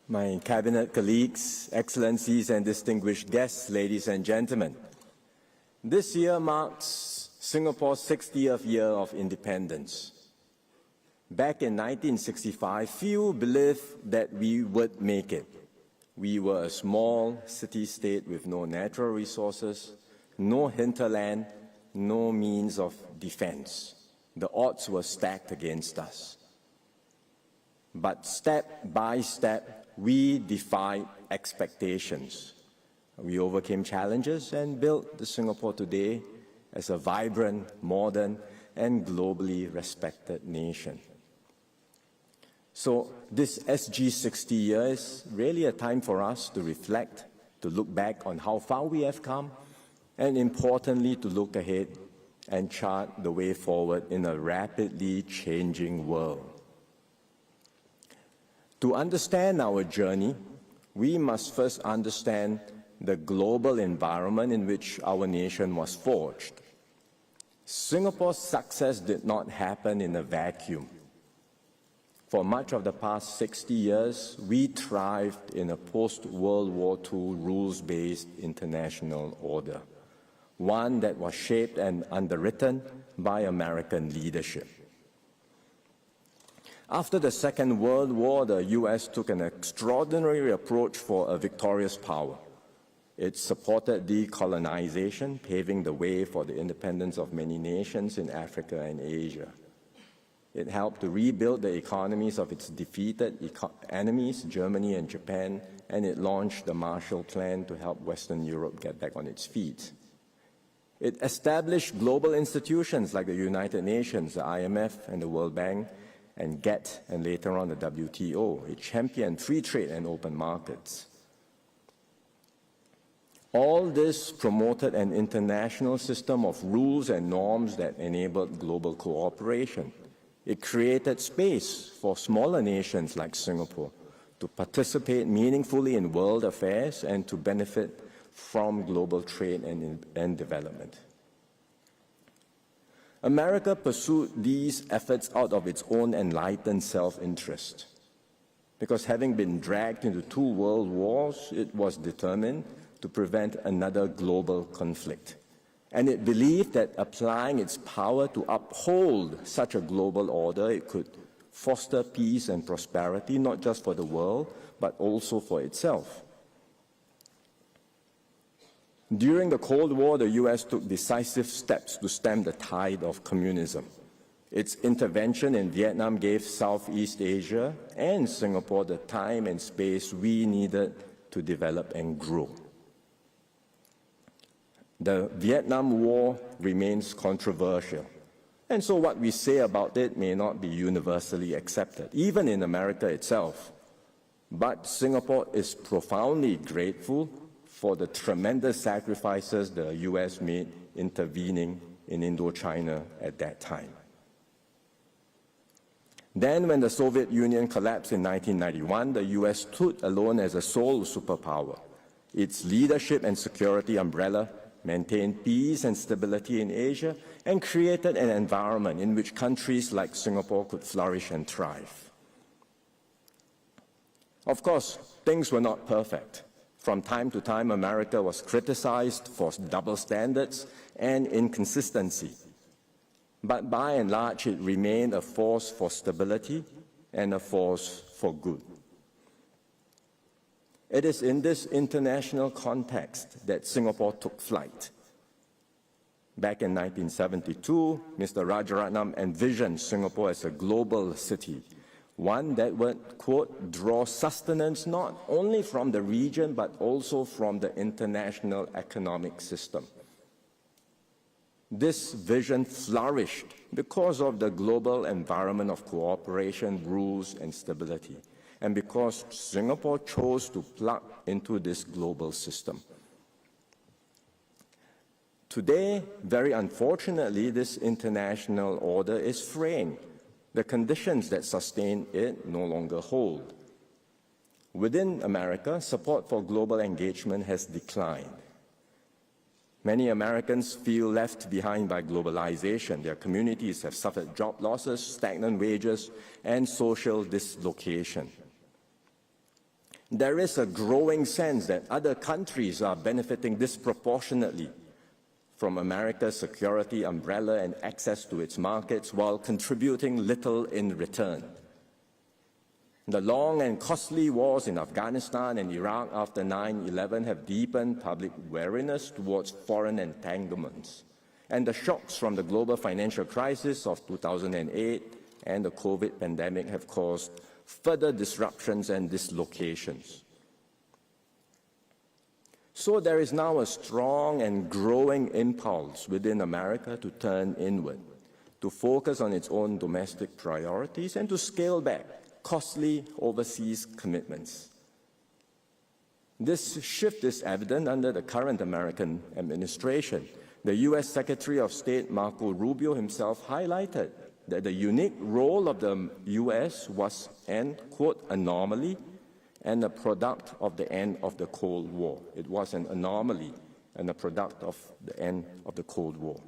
My cabinet colleagues, excellencies and distinguished guests, ladies and gentlemen. This year marks Singapore's 60th year of independence. Back in 1965, few believed that we would make it. We were a small city-state with no natural resources, no hinterland, no means of defense. The odds were stacked against us. But step by step, we defied expectations. We overcame challenges and built the Singapore today as a vibrant, modern, and globally respected nation. So this SG 60 years is really a time for us to reflect, to look back on how far we have come, and importantly, to look ahead and chart the way forward in a rapidly changing world. To understand our journey, we must first understand the global environment in which our nation was forged. Singapore's success did not happen in a vacuum. For much of the past 60 years, we thrived in a post-World War II rules-based international order, one that was shaped and underwritten by American leadership. After the Second World War, the U.S. took an extraordinary approach for a victorious power. It supported decolonization, paving the way for the independence of many nations in Africa and Asia. It helped to rebuild the economies of its defeated enemies, Germany and Japan, and it launched the Marshall Plan to help Western Europe get back on its feet. It established global institutions like the United Nations, the IMF and the World Bank, and GATT, and later on the WTO. It championed free trade and open markets. All this promoted an international system of rules and norms that enabled global cooperation. It created space for smaller nations like Singapore to participate meaningfully in world affairs and to benefit from global trade and development. America pursued these efforts out of its own enlightened self-interest. Because having been dragged into 2 world wars, it was determined to prevent another global conflict. And it believed that applying its power to uphold such a global order, it could foster peace and prosperity, not just for the world, but also for itself. During the Cold War, the U.S. took decisive steps to stem the tide of communism. Its intervention in Vietnam gave Southeast Asia and Singapore the time and space we needed to develop and grow. The Vietnam War remains controversial, and so what we say about it may not be universally accepted, even in America itself. But Singapore is profoundly grateful for the tremendous sacrifices the U.S. made intervening in Indochina at that time. Then, when the Soviet Union collapsed in 1991, the U.S. stood alone as a sole superpower. Its leadership and security umbrella maintained peace and stability in Asia and created an environment in which countries like Singapore could flourish and thrive. Of course, things were not perfect. From time to time, America was criticized for double standards and inconsistency. But by and large, it remained a force for stability and a force for good. It is in this international context that Singapore took flight. Back in 1972, Mr. Rajaratnam envisioned Singapore as a global city, one that would, quote, draw sustenance not only from the region but also from the international economic system. This vision flourished because of the global environment of cooperation, rules, and stability, and because Singapore chose to plug into this global system. Today, very unfortunately, this international order is fraying. The conditions that sustain it no longer hold. Within America, support for global engagement has declined. Many Americans feel left behind by globalization. Their communities have suffered job losses, stagnant wages, and social dislocation. There is a growing sense that other countries are benefiting disproportionately from America's security umbrella and access to its markets while contributing little in return. The long and costly wars in Afghanistan and Iraq after 9/11 have deepened public wariness towards foreign entanglements, and the shocks from the global financial crisis of 2008 and the COVID pandemic have caused further disruptions and dislocations. So there is now a strong and growing impulse within America to turn inward, to focus on its own domestic priorities and to scale back costly overseas commitments. This shift is evident under the current American administration. The U.S. Secretary of State Marco Rubio himself highlighted that the unique role of the U.S. was an, quote, anomaly and a product of the end of the Cold War. It was an anomaly and a product of the end of the Cold War.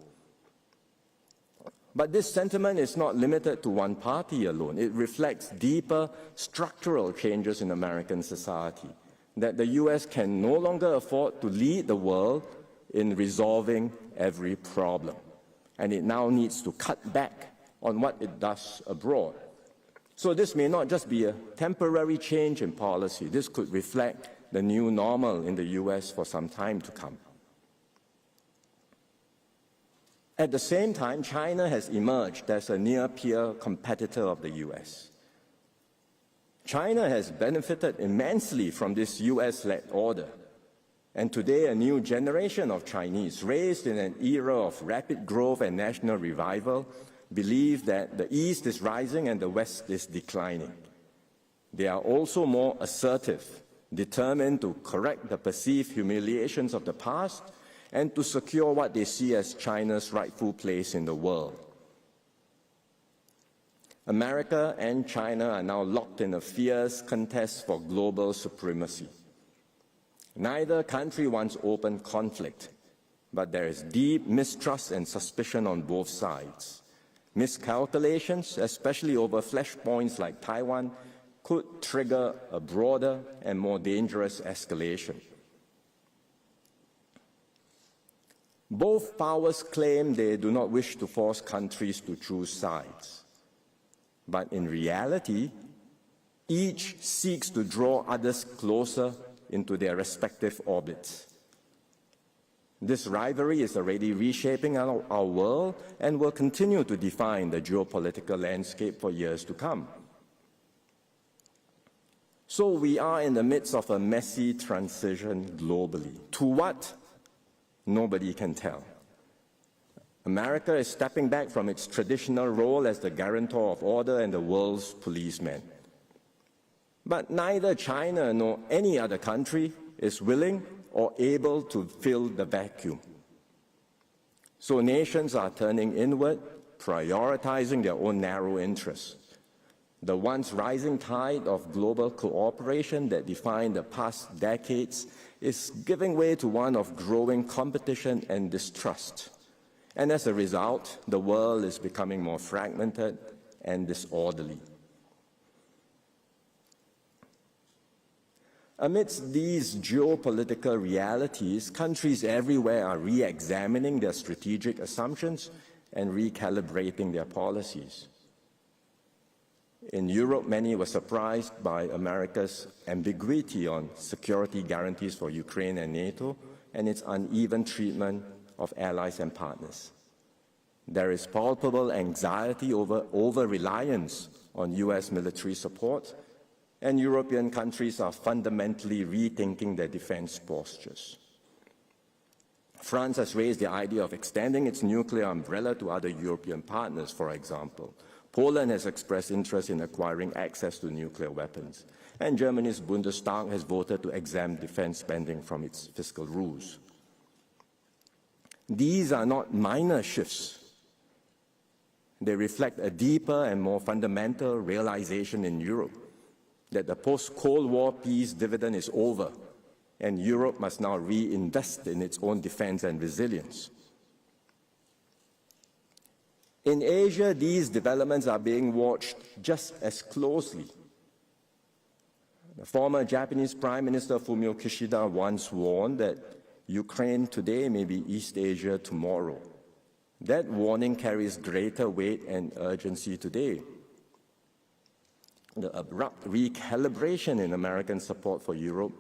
But this sentiment is not limited to one party alone. It reflects deeper structural changes in American society, that the U.S. can no longer afford to lead the world in resolving every problem, and it now needs to cut back on what it does abroad. So this may not just be a temporary change in policy. This could reflect the new normal in the U.S. for some time to come. At the same time, China has emerged as a near-peer competitor of the U.S. China has benefited immensely from this U.S.-led order, and today a new generation of Chinese, raised in an era of rapid growth and national revival, believe that the East is rising and the West is declining. They are also more assertive, determined to correct the perceived humiliations of the past and to secure what they see as China's rightful place in the world. America and China are now locked in a fierce contest for global supremacy. Neither country wants open conflict, but there is deep mistrust and suspicion on both sides. Miscalculations, especially over flashpoints like Taiwan, could trigger a broader and more dangerous escalation. Both powers claim they do not wish to force countries to choose sides. But in reality, each seeks to draw others closer into their respective orbits. This rivalry is already reshaping our world and will continue to define the geopolitical landscape for years to come. So we are in the midst of a messy transition globally. To what? Nobody can tell. America is stepping back from its traditional role as the guarantor of order and the world's policeman. But neither China nor any other country is willing or able to fill the vacuum. So nations are turning inward, prioritizing their own narrow interests. The once rising tide of global cooperation that defined the past decades is giving way to one of growing competition and distrust. And as a result, the world is becoming more fragmented and disorderly. Amidst these geopolitical realities, countries everywhere are re-examining their strategic assumptions and recalibrating their policies. In Europe, many were surprised by America's ambiguity on security guarantees for Ukraine and NATO and its uneven treatment of allies and partners. There is palpable anxiety over over-reliance on US military support, and European countries are fundamentally rethinking their defense postures. France has raised the idea of extending its nuclear umbrella to other European partners, for example. Poland has expressed interest in acquiring access to nuclear weapons, and Germany's Bundestag has voted to exempt defense spending from its fiscal rules. These are not minor shifts. They reflect a deeper and more fundamental realization in Europe that the post-Cold War peace dividend is over, and Europe must now reinvest in its own defense and resilience. In Asia, these developments are being watched just as closely. The former Japanese Prime Minister Fumio Kishida once warned that Ukraine today may be East Asia tomorrow. That warning carries greater weight and urgency today. The abrupt recalibration in American support for Europe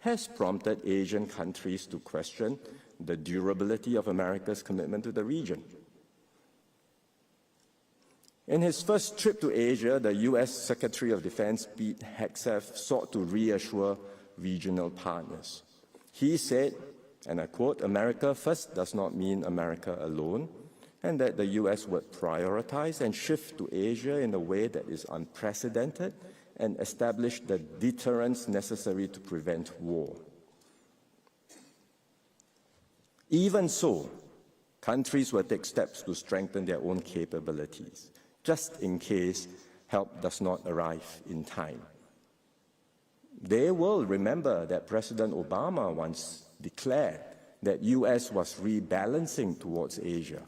has prompted Asian countries to question the durability of America's commitment to the region. In his first trip to Asia, the U.S. Secretary of Defense Pete Hegseth sought to reassure regional partners. He said, and I quote, "America first does not mean America alone," and that the U.S. would prioritize and shift to Asia in a way that is unprecedented and establish the deterrence necessary to prevent war. Even so, countries will take steps to strengthen their own capabilities, just in case help does not arrive in time. They will remember that President Obama once declared that U.S. was rebalancing towards Asia,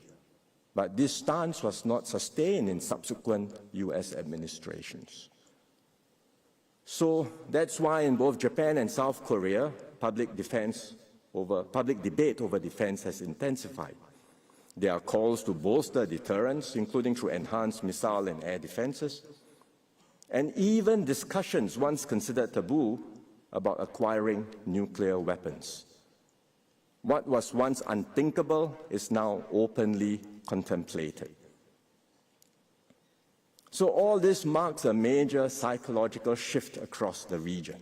but this stance was not sustained in subsequent U.S. administrations. So that's why in both Japan and South Korea, public debate over defense has intensified. There are calls to bolster deterrence, including through enhanced missile and air defenses, and even discussions once considered taboo about acquiring nuclear weapons. What was once unthinkable is now openly contemplated. So all this marks a major psychological shift across the region.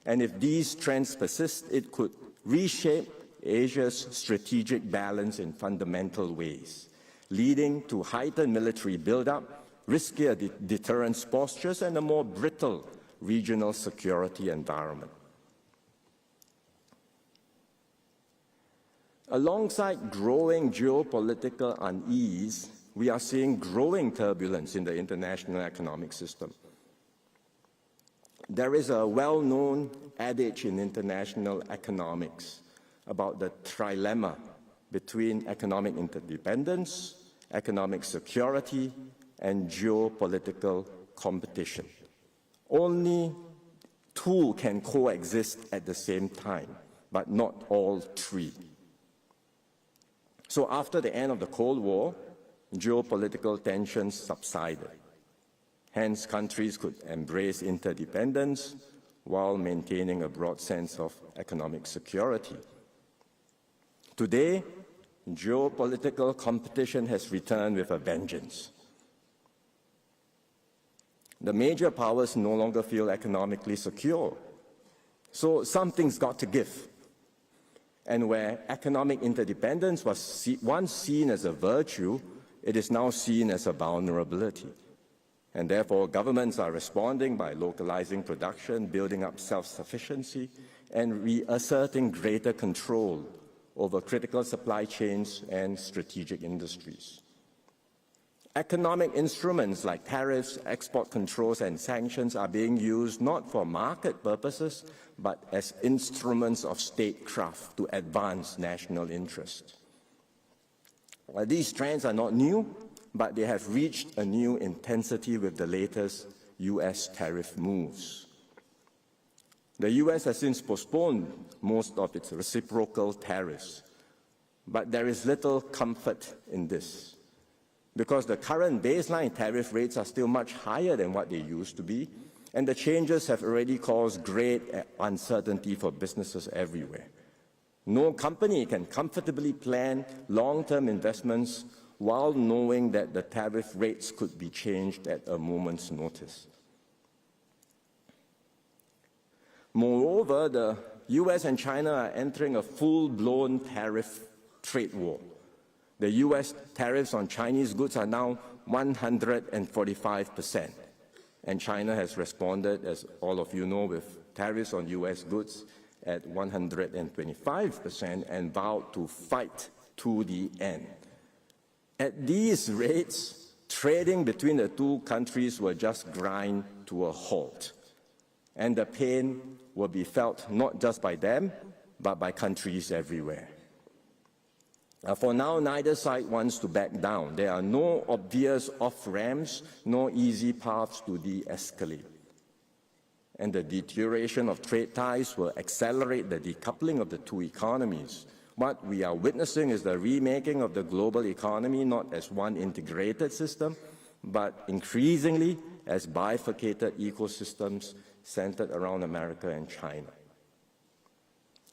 And if these trends persist, it could reshape Asia's strategic balance in fundamental ways, leading to heightened military buildup, riskier deterrence postures, and a more brittle regional security environment. Alongside growing geopolitical unease, we are seeing growing turbulence in the international economic system. There is a well-known adage in international economics about the trilemma between economic interdependence, economic security, and geopolitical competition. Only two can coexist at the same time, but not all three. So after the end of the Cold War, geopolitical tensions subsided. Hence, countries could embrace interdependence while maintaining a broad sense of economic security. Today, geopolitical competition has returned with a vengeance. The major powers no longer feel economically secure, so something's got to give. And where economic interdependence was once seen as a virtue, it is now seen as a vulnerability. And therefore, governments are responding by localizing production, building up self-sufficiency, and reasserting greater control over critical supply chains and strategic industries. Economic instruments like tariffs, export controls, and sanctions are being used not for market purposes, but as instruments of statecraft to advance national interest. These trends are not new, but they have reached a new intensity with the latest U.S. tariff moves. The U.S. has since postponed most of its reciprocal tariffs, but there is little comfort in this, because the current baseline tariff rates are still much higher than what they used to be, and the changes have already caused great uncertainty for businesses everywhere. No company can comfortably plan long-term investments while knowing that the tariff rates could be changed at a moment's notice. Moreover, the U.S. and China are entering a full-blown tariff trade war. The U.S. tariffs on Chinese goods are now 145%, and China has responded, as all of you know, with tariffs on U.S. goods at 125% and vowed to fight to the end. At these rates, trading between the two countries will just grind to a halt, and the pain will be felt not just by them, but by countries everywhere. For now, neither side wants to back down. There are no obvious off-ramps, no easy paths to de-escalate. and the deterioration of trade ties will accelerate the decoupling of the two economies. What we are witnessing is the remaking of the global economy not as one integrated system, but increasingly as bifurcated ecosystems centered around America and China.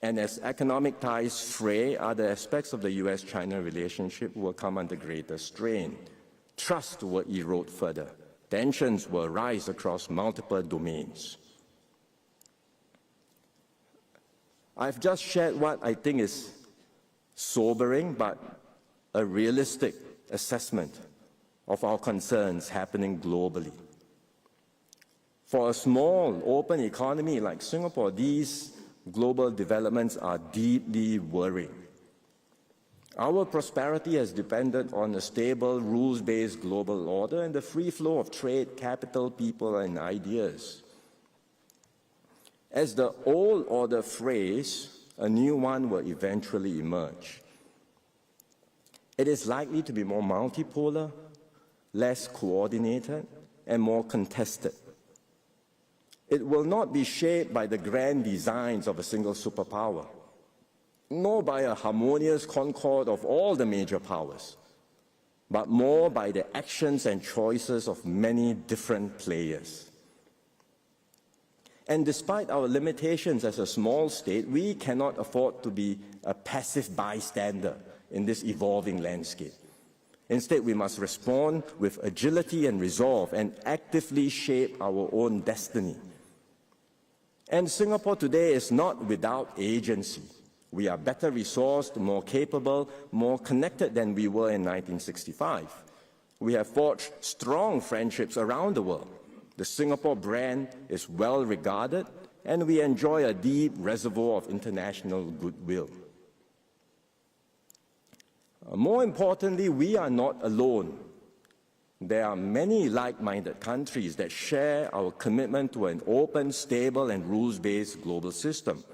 And as economic ties fray, other aspects of the US-China relationship will come under greater strain. Trust will erode further. Tensions will rise across multiple domains. I've just shared what I think is sobering but a realistic assessment of our concerns happening globally. For a small, open economy like Singapore, these global developments are deeply worrying. Our prosperity has depended on a stable, rules-based global order and the free flow of trade, capital, people, and ideas. As the old order frays, a new one will eventually emerge. It is likely to be more multipolar, less coordinated, and more contested. It will not be shaped by the grand designs of a single superpower, nor by a harmonious concord of all the major powers, but more by the actions and choices of many different players. And despite our limitations as a small state, we cannot afford to be a passive bystander in this evolving landscape. Instead, we must respond with agility and resolve and actively shape our own destiny. And Singapore today is not without agency. We are better resourced, more capable, more connected than we were in 1965. We have forged strong friendships around the world. The Singapore brand is well regarded, and we enjoy a deep reservoir of international goodwill. More importantly, we are not alone. There are many like-minded countries that share our commitment to an open, stable, and rules-based global system.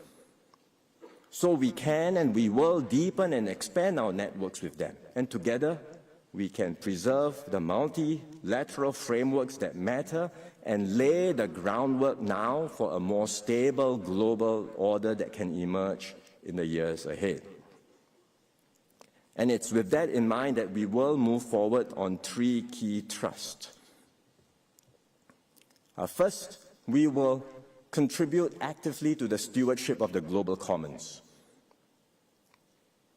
So we can and we will deepen and expand our networks with them. And together, we can preserve the multilateral frameworks that matter and lay the groundwork now for a more stable global order that can emerge in the years ahead. And it's with that in mind that we will move forward on three key thrusts. First, we will contribute actively to the stewardship of the global commons.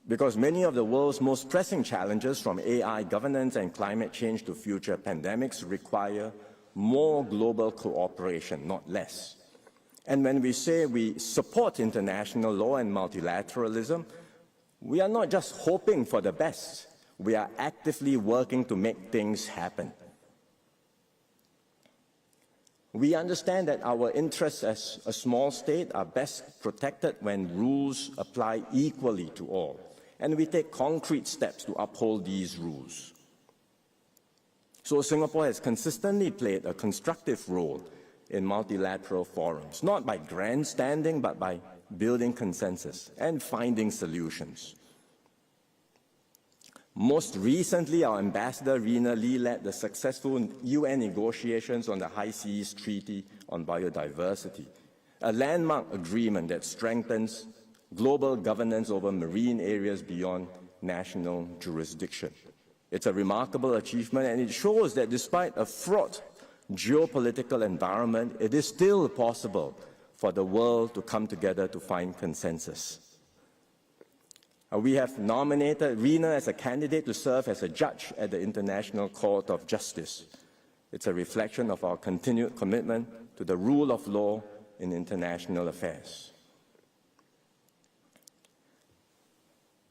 Because many of the world's most pressing challenges, from AI governance and climate change to future pandemics, require more global cooperation, not less. And when we say we support international law and multilateralism, we are not just hoping for the best. We are actively working to make things happen. We understand that our interests as a small state are best protected when rules apply equally to all, and we take concrete steps to uphold these rules. So Singapore has consistently played a constructive role in multilateral forums, not by grandstanding, but by building consensus and finding solutions. Most recently, our ambassador, Rina Lee, led the successful UN negotiations on the High Seas Treaty on Biodiversity, a landmark agreement that strengthens global governance over marine areas beyond national jurisdiction. It's a remarkable achievement, and it shows that despite a fraught geopolitical environment, it is still possible for the world to come together to find consensus. We have nominated Rina as a candidate to serve as a judge at the International Court of Justice. It's a reflection of our continued commitment to the rule of law in international affairs.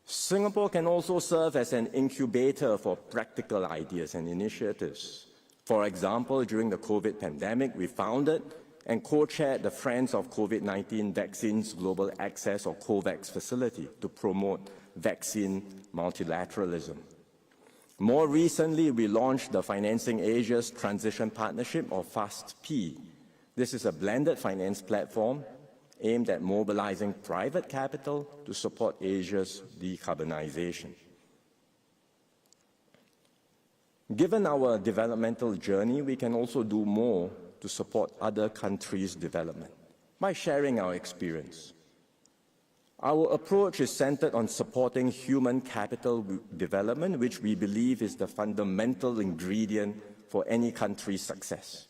Singapore can also serve as an incubator for practical ideas and initiatives. For example, during the COVID pandemic, we founded and co-chaired the Friends of COVID-19 Vaccines Global Access, or COVAX, facility to promote vaccine multilateralism. More recently, we launched the Financing Asia's Transition Partnership, or FAST-P. This is a blended finance platform aimed at mobilizing private capital to support Asia's decarbonization. Given our developmental journey, we can also do more to support other countries' development by sharing our experience. Our approach is centered on supporting human capital development, which we believe is the fundamental ingredient for any country's success.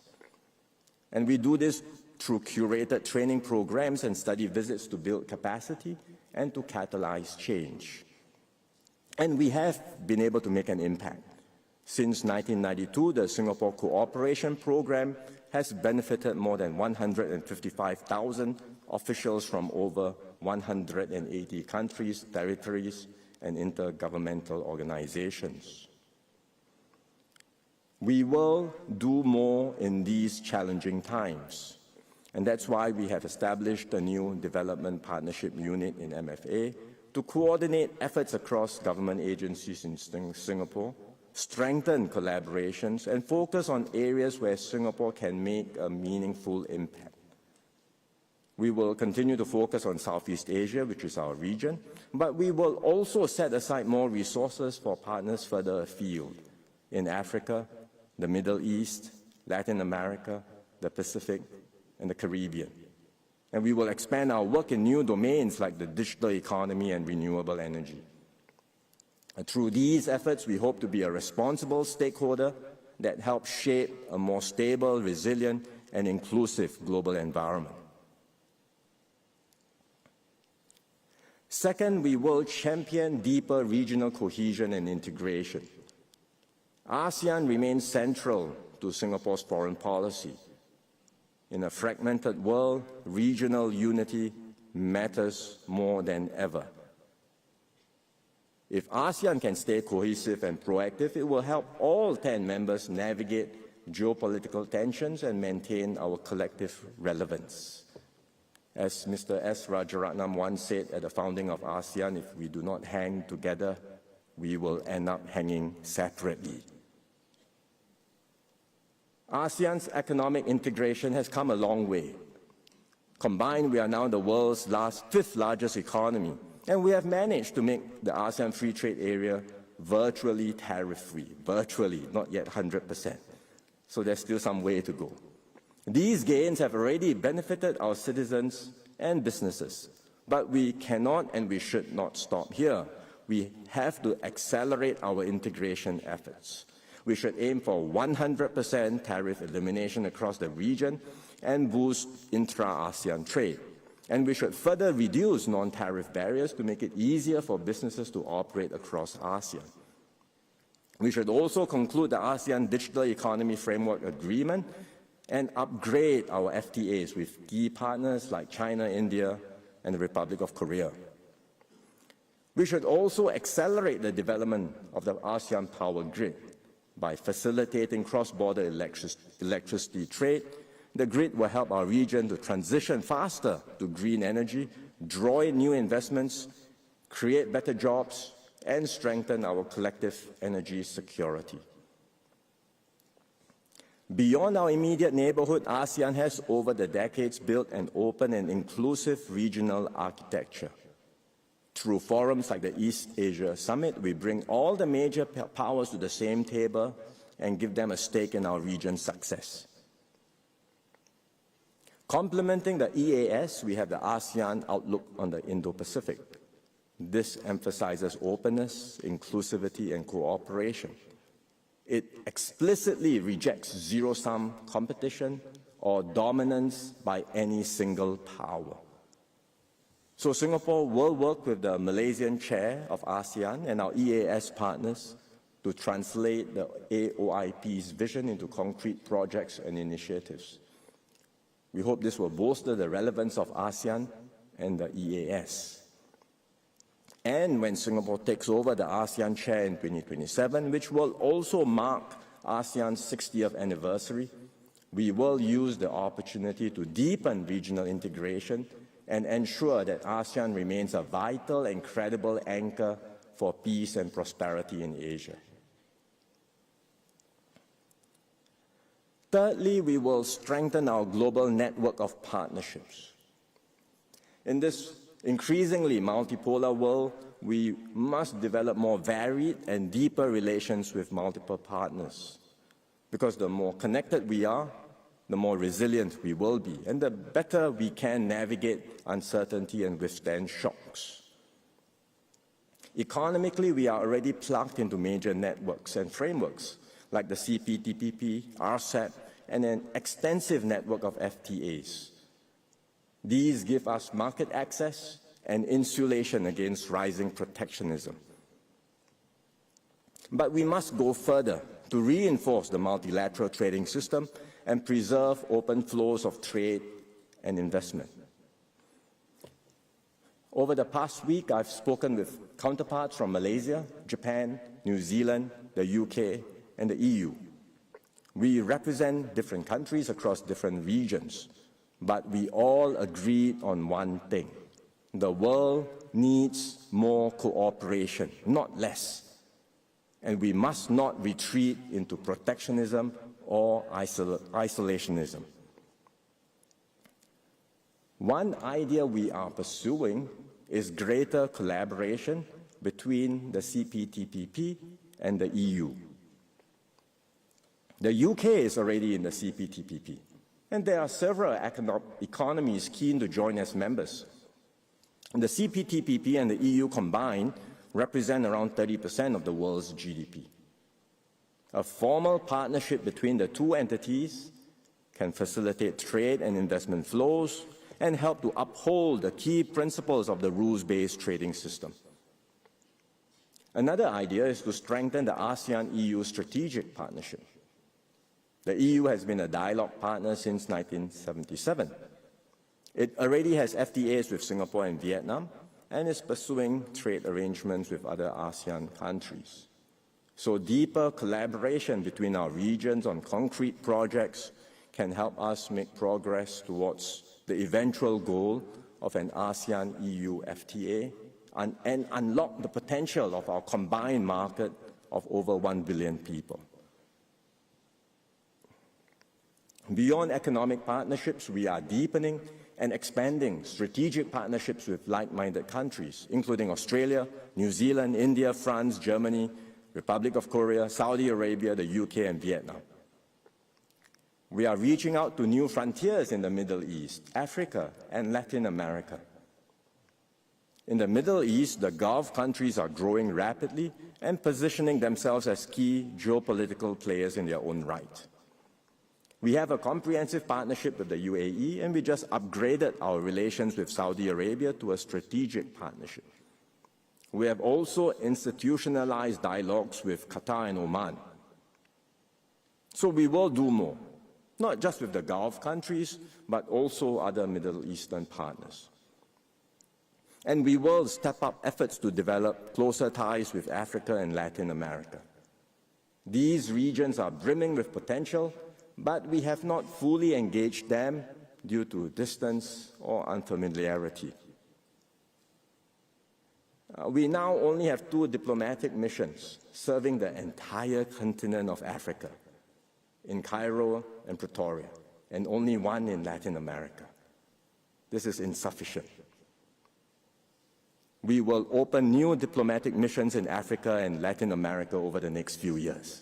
And we do this through curated training programs and study visits to build capacity and to catalyze change. And we have been able to make an impact. Since 1992, the Singapore Cooperation Program has benefited more than 155,000 officials from over 180 countries, territories, and intergovernmental organizations. We will do more in these challenging times, and that's why we have established a new development partnership unit in MFA to coordinate efforts across government agencies in Singapore, strengthen collaborations, and focus on areas where Singapore can make a meaningful impact. We will continue to focus on Southeast Asia, which is our region, but we will also set aside more resources for partners further afield in Africa, the Middle East, Latin America, the Pacific, and the Caribbean. And we will expand our work in new domains like the digital economy and renewable energy. And through these efforts, we hope to be a responsible stakeholder that helps shape a more stable, resilient, and inclusive global environment. Second, we will champion deeper regional cohesion and integration. ASEAN remains central to Singapore's foreign policy. In a fragmented world, regional unity matters more than ever. If ASEAN can stay cohesive and proactive, it will help all 10 members navigate geopolitical tensions and maintain our collective relevance. As Mr. S Rajaratnam once said at the founding of ASEAN, if we do not hang together, we will end up hanging separately. ASEAN's economic integration has come a long way. Combined, we are now the world's fifth largest economy, and we have managed to make the ASEAN Free Trade Area virtually tariff-free, virtually, not yet 100%. So there's still some way to go. These gains have already benefited our citizens and businesses, but we cannot and we should not stop here. We have to accelerate our integration efforts. We should aim for 100% tariff elimination across the region and boost intra-ASEAN trade. And we should further reduce non-tariff barriers to make it easier for businesses to operate across ASEAN. We should also conclude the ASEAN Digital Economy Framework Agreement and upgrade our FTAs with key partners like China, India, and the Republic of Korea. We should also accelerate the development of the ASEAN power grid by facilitating cross-border electricity trade. The grid will help our region to transition faster to green energy, draw in new investments, create better jobs, and strengthen our collective energy security. Beyond our immediate neighborhood, ASEAN has over the decades built an open and inclusive regional architecture. Through forums like the East Asia Summit, we bring all the major powers to the same table and give them a stake in our region's success. Complementing the EAS, we have the ASEAN Outlook on the Indo-Pacific. This emphasizes openness, inclusivity, and cooperation. It explicitly rejects zero-sum competition or dominance by any single power. So Singapore will work with the Malaysian chair of ASEAN and our EAS partners to translate the AOIP's vision into concrete projects and initiatives. We hope this will bolster the relevance of ASEAN and the EAS. And when Singapore takes over the ASEAN chair in 2027, which will also mark ASEAN's 60th anniversary, we will use the opportunity to deepen regional integration and ensure that ASEAN remains a vital and credible anchor for peace and prosperity in Asia. Thirdly, we will strengthen our global network of partnerships. In this increasingly multipolar world, we must develop more varied and deeper relations with multiple partners. Because the more connected we are, the more resilient we will be, and the better we can navigate uncertainty and withstand shocks. Economically, we are already plugged into major networks and frameworks like the CPTPP, RCEP, and an extensive network of FTAs. These give us market access and insulation against rising protectionism. But we must go further to reinforce the multilateral trading system and preserve open flows of trade and investment. Over the past week, I've spoken with counterparts from Malaysia, Japan, New Zealand, the UK, and the EU. We represent different countries across different regions, but we all agreed on one thing. The world needs more cooperation, not less. And we must not retreat into protectionism or isolationism. One idea we are pursuing is greater collaboration between the CPTPP and the EU. The UK is already in the CPTPP, and there are several economies keen to join as members. The CPTPP and the EU combined represent around 30% of the world's GDP. A formal partnership between the two entities can facilitate trade and investment flows and help to uphold the key principles of the rules-based trading system. Another idea is to strengthen the ASEAN-EU strategic partnership. The EU has been a dialogue partner since 1977. It already has FTAs with Singapore and Vietnam and is pursuing trade arrangements with other ASEAN countries. So deeper collaboration between our regions on concrete projects can help us make progress towards the eventual goal of an ASEAN-EU FTA and unlock the potential of our combined market of over 1 billion people. Beyond economic partnerships, we are deepening and expanding strategic partnerships with like-minded countries, including Australia, New Zealand, India, France, Germany, Republic of Korea, Saudi Arabia, the UK, and Vietnam. We are reaching out to new frontiers in the Middle East, Africa, and Latin America. In the Middle East, the Gulf countries are growing rapidly and positioning themselves as key geopolitical players in their own right. We have a comprehensive partnership with the UAE, and we just upgraded our relations with Saudi Arabia to a strategic partnership. We have also institutionalized dialogues with Qatar and Oman. So we will do more, not just with the Gulf countries, but also other Middle Eastern partners. And we will step up efforts to develop closer ties with Africa and Latin America. These regions are brimming with potential, but we have not fully engaged them due to distance or unfamiliarity. We now only have 2 diplomatic missions serving the entire continent of Africa, in Cairo and Pretoria, and only 1 in Latin America. This is insufficient. We will open new diplomatic missions in Africa and Latin America over the next few years.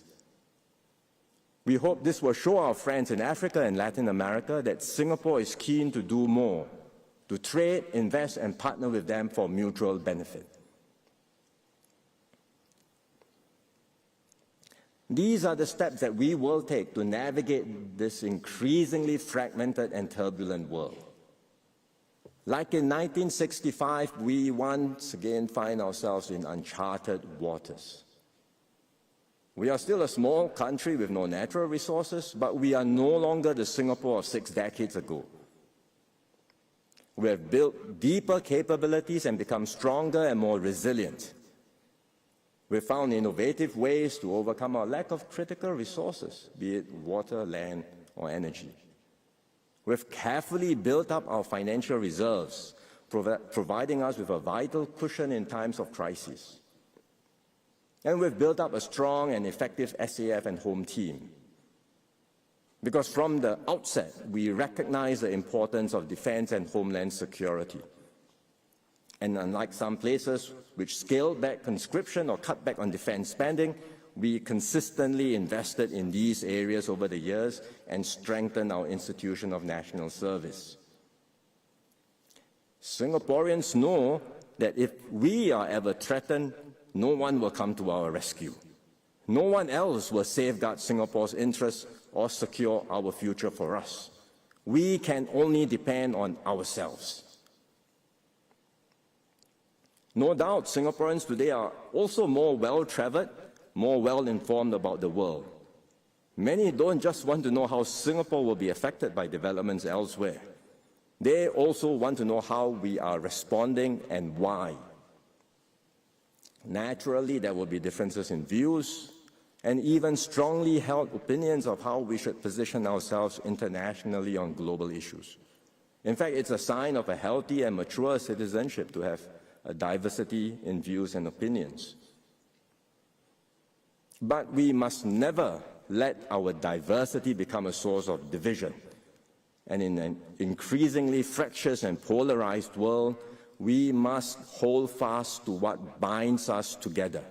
We hope this will show our friends in Africa and Latin America that Singapore is keen to do more, to trade, invest, and partner with them for mutual benefit. These are the steps that we will take to navigate this increasingly fragmented and turbulent world. Like in 1965, we once again find ourselves in uncharted waters. We are still a small country with no natural resources, but we are no longer the Singapore of 6 decades ago. We have built deeper capabilities and become stronger and more resilient. We've found innovative ways to overcome our lack of critical resources, be it water, land, or energy. We've carefully built up our financial reserves, providing us with a vital cushion in times of crisis. And we've built up a strong and effective SAF and home team. Because from the outset, we recognize the importance of defense and homeland security. And unlike some places which scaled back conscription or cut back on defense spending, we consistently invested in these areas over the years and strengthened our institution of national service. Singaporeans know that if we are ever threatened, no one will come to our rescue. No one else will safeguard Singapore's interests or secure our future for us. We can only depend on ourselves. No doubt, Singaporeans today are also more well-traveled, more well-informed about the world. Many don't just want to know how Singapore will be affected by developments elsewhere. They also want to know how we are responding and why. Naturally, there will be differences in views and even strongly held opinions of how we should position ourselves internationally on global issues. In fact, it's a sign of a healthy and mature citizenship to have a diversity in views and opinions. But we must never let our diversity become a source of division. And in an increasingly fractious and polarized world, we must hold fast to what binds us together: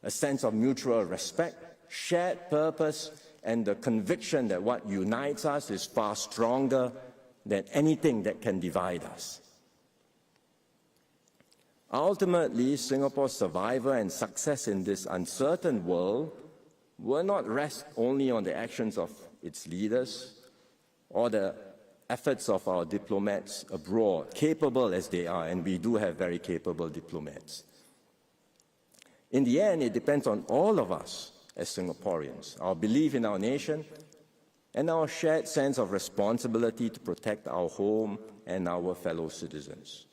a sense of mutual respect, shared purpose, and the conviction that what unites us is far stronger than anything that can divide us. Ultimately, Singapore's survival and success in this uncertain world will not rest only on the actions of its leaders or the efforts of our diplomats abroad, capable as they are, and we do have very capable diplomats. In the end, it depends on all of us as Singaporeans, our belief in our nation, and our shared sense of responsibility to protect our home and our fellow citizens.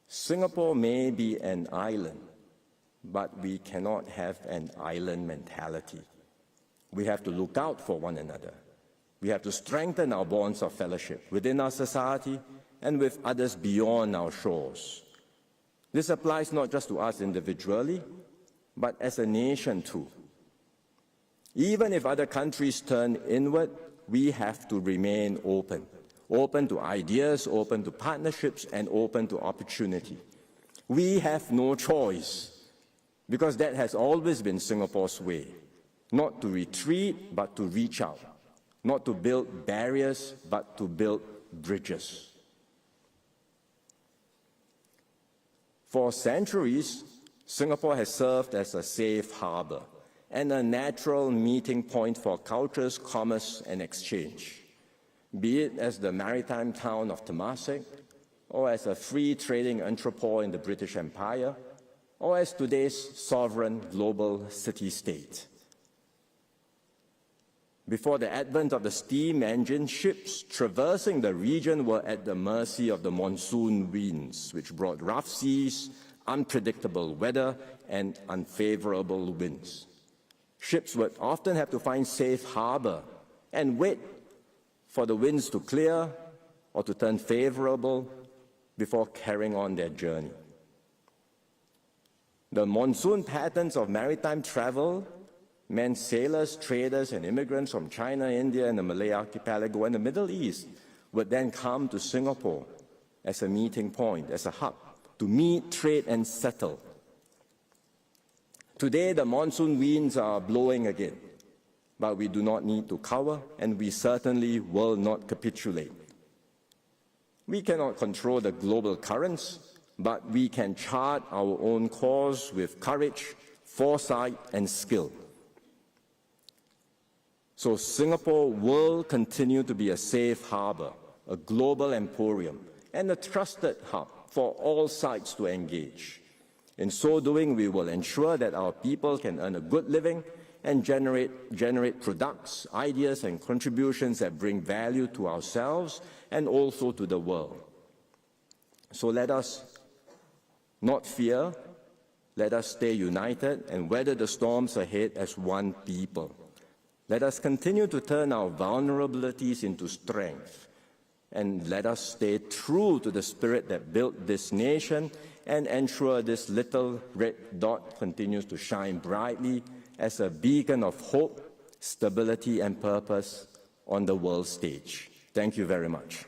Singapore may be an island, but we cannot have an island mentality. We have to look out for one another. We have to strengthen our bonds of fellowship within our society and with others beyond our shores. This applies not just to us individually, but as a nation too. Even if other countries turn inward, we have to remain open. Open to ideas, open to partnerships, and open to opportunity. We have no choice, because that has always been Singapore's way. Not to retreat, but to reach out. Not to build barriers, but to build bridges. For centuries, Singapore has served as a safe harbor and a natural meeting point for cultures, commerce, and exchange. Be it as the maritime town of Temasek, or as a free trading entrepôt in the British Empire, or as today's sovereign global city-state. Before the advent of the steam engine, ships traversing the region were at the mercy of the monsoon winds, which brought rough seas, unpredictable weather, and unfavorable winds. Ships would often have to find safe harbor and wait for the winds to clear or to turn favorable before carrying on their journey. The monsoon patterns of maritime travel meant sailors, traders, and immigrants from China, India, and the Malay archipelago and the Middle East would then come to Singapore as a meeting point, as a hub, to meet, trade, and settle. Today, the monsoon winds are blowing again, but we do not need to cower, and we certainly will not capitulate. We cannot control the global currents, but we can chart our own course with courage, foresight, and skill. So Singapore will continue to be a safe harbor, a global emporium, and a trusted hub for all sides to engage. In so doing, we will ensure that our people can earn a good living and generate products, ideas, and contributions that bring value to ourselves and also to the world. So let us not fear, let us stay united and weather the storms ahead as one people. Let us continue to turn our vulnerabilities into strength, and let us stay true to the spirit that built this nation and ensure this little red dot continues to shine brightly as a beacon of hope, stability, and purpose on the world stage. Thank you very much.